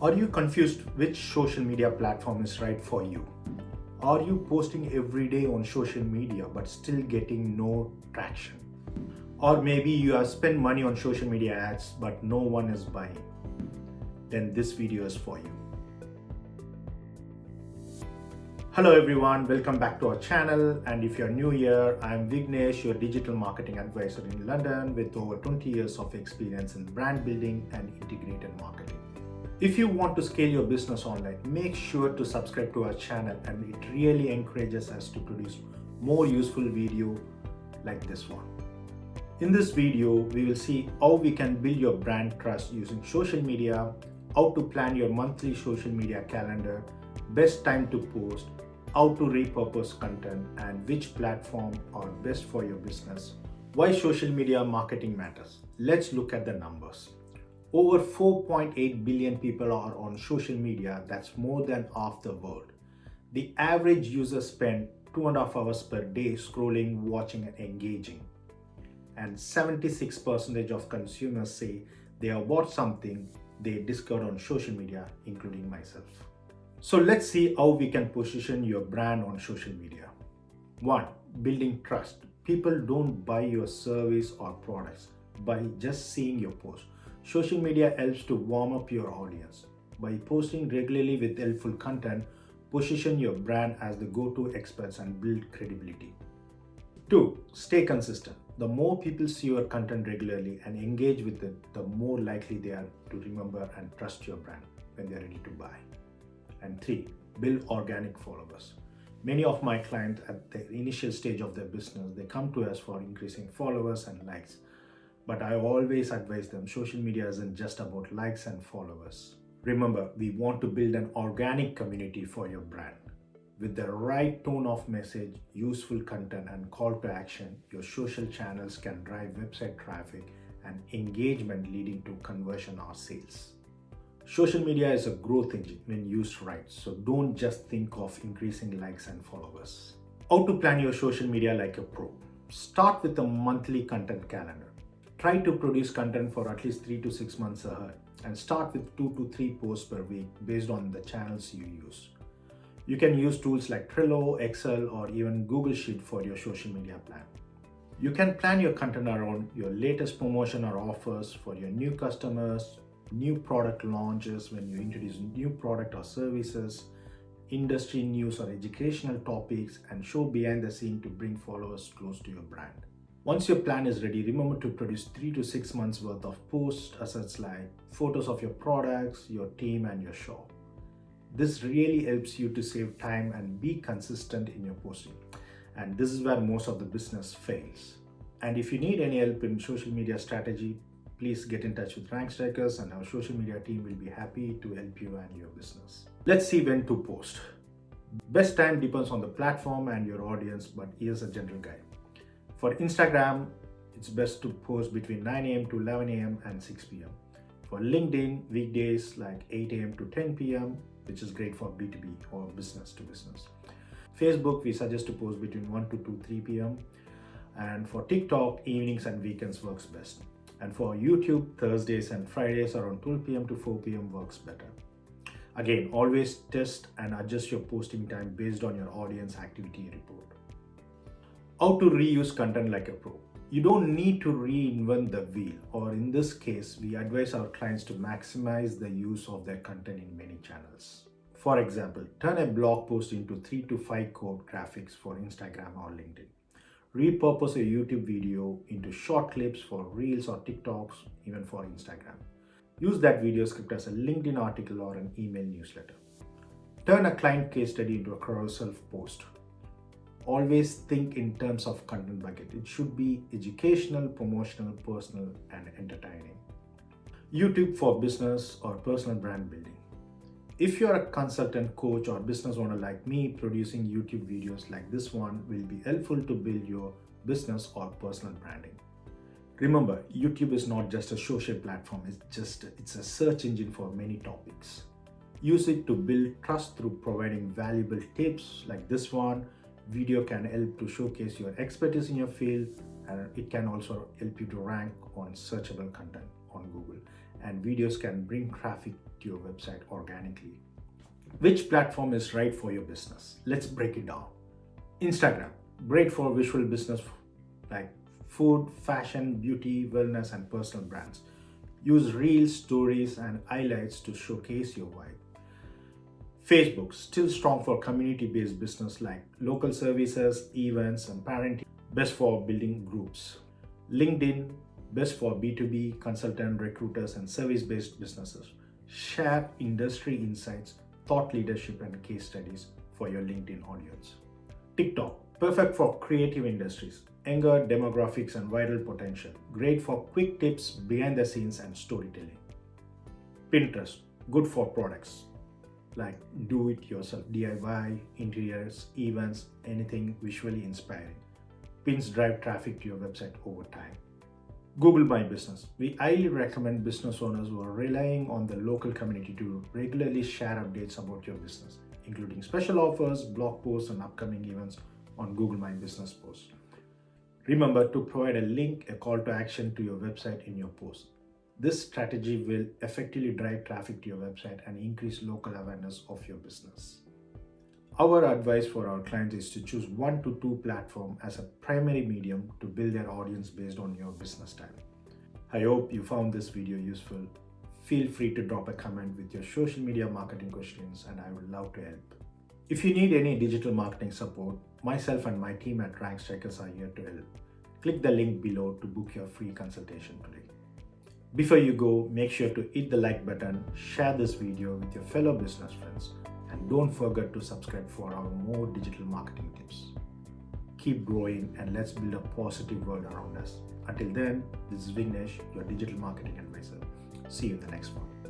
Are you confused which social media platform is right for you? Are you posting every day on social media but still getting no traction? Or maybe you have spent money on social media ads but no one is buying. Then this video is for you. Hello everyone, welcome back to our channel, and if you're new here, I'm Vignesh, your digital marketing advisor in London with over 20 years of experience in brand building and integrated marketing. If you want to scale your business online, make sure to subscribe to our channel, and it really encourages us to produce more useful video like this one. In this video, we will see how we can build your brand trust using social media, how to plan your monthly social media calendar, best time to post, how to repurpose content, and which platform are best for your business, why social media marketing matters. Let's look at the numbers. Over 4.8 billion people are on social media. That's more than half the world. The average user spend 2.5 hours per day scrolling, watching, and engaging. And 76% of consumers say they have bought something they discovered on social media, including myself. So let's see how we can position your brand on social media. 1. Building trust. People don't buy your service or products by just seeing your post. Social media helps to warm up your audience. By posting regularly with helpful content, position your brand as the go-to experts and build credibility. 2. Stay consistent. The more people see your content regularly and engage with it, the more likely they are to remember and trust your brand when they are ready to buy. And 3. Build organic followers. Many of my clients at the initial stage of their business, they come to us for increasing followers and likes. But I always advise them, social media isn't just about likes and followers. Remember, we want to build an organic community for your brand. With the right tone of message, useful content, and call to action, your social channels can drive website traffic and engagement, leading to conversion or sales. Social media is a growth engine when used right, so don't just think of increasing likes and followers. How to plan your social media like a pro. Start with a monthly content calendar. Try to produce content for at least 3 to 6 months ahead, and start with 2 to 3 posts per week based on the channels you use. You can use tools like Trello, Excel, or even Google Sheet for your social media plan. You can plan your content around your latest promotion or offers for your new customers, new product launches when you introduce new product or services, industry news or educational topics, and show behind the scene to bring followers close to your brand. Once your plan is ready, remember to produce 3 to 6 months worth of post assets like photos of your products, your team, and your shop. This really helps you to save time and be consistent in your posting. And this is where most of the business fails. And if you need any help in social media strategy, please get in touch with Rank Strikers, and our social media team will be happy to help you and your business. Let's see when to post. Best time depends on the platform and your audience, but here's a general guide. For Instagram, it's best to post between 9 a.m. to 11 a.m. and 6 p.m. For LinkedIn, weekdays like 8 a.m. to 10 p.m., which is great for B2B or business to business. Facebook, we suggest to post between 1 to 3 p.m. And for TikTok, evenings and weekends works best. And for YouTube, Thursdays and Fridays around 12 p.m. to 4 p.m. works better. Again, always test and adjust your posting time based on your audience activity report. How to reuse content like a pro. You don't need to reinvent the wheel, or in this case, we advise our clients to maximize the use of their content in many channels. For example, turn a blog post into 3 to 5 code graphics for Instagram or LinkedIn. Repurpose a YouTube video into short clips for Reels or TikToks, even for Instagram. Use that video script as a LinkedIn article or an email newsletter. Turn a client case study into a carousel post. Always think in terms of content bucket. It should be educational, promotional, personal, and entertaining. YouTube for business or personal brand building. If you're a consultant, coach, or business owner like me, producing YouTube videos like this one will be helpful to build your business or personal branding. Remember, YouTube is not just a social platform, it's a search engine for many topics. Use it to build trust through providing valuable tips like this one. Video can help to showcase your expertise in your field, and it can also help you to rank on searchable content on Google. and videos can bring traffic to your website organically. Which platform is right for your business? Let's break it down. Instagram, great for visual business like food, fashion, beauty, wellness, and personal brands. Use reels, stories, and highlights to showcase your vibe. Facebook, still strong for community-based business like local services, events, and parenting. Best for building groups. LinkedIn, best for B2B, consultant, recruiters, and service-based businesses. Share industry insights, thought leadership, and case studies for your LinkedIn audience. TikTok, perfect for creative industries, younger demographics, and viral potential. Great for quick tips, behind the scenes, and storytelling. Pinterest, good for products like do-it-yourself DIY, interiors, events, anything visually inspiring. Pins drive traffic to your website over time. Google My Business. We highly recommend business owners who are relying on the local community to regularly share updates about your business, including special offers, blog posts, and upcoming events on Google My Business posts. Remember to provide a link, a call to action to your website in your post. This strategy will effectively drive traffic to your website and increase local awareness of your business. Our advice for our clients is to choose 1 to 2 platforms as a primary medium to build their audience based on your business style. I hope you found this video useful. Feel free to drop a comment with your social media marketing questions, and I would love to help. If you need any digital marketing support, myself and my team at Rank Strikers are here to help. Click the link below to book your free consultation today. Before you go, make sure to hit the like button, share this video with your fellow business friends, and don't forget to subscribe for our more digital marketing tips. Keep growing and let's build a positive world around us. Until then, this is Vignesh, your digital marketing advisor. See you in the next one.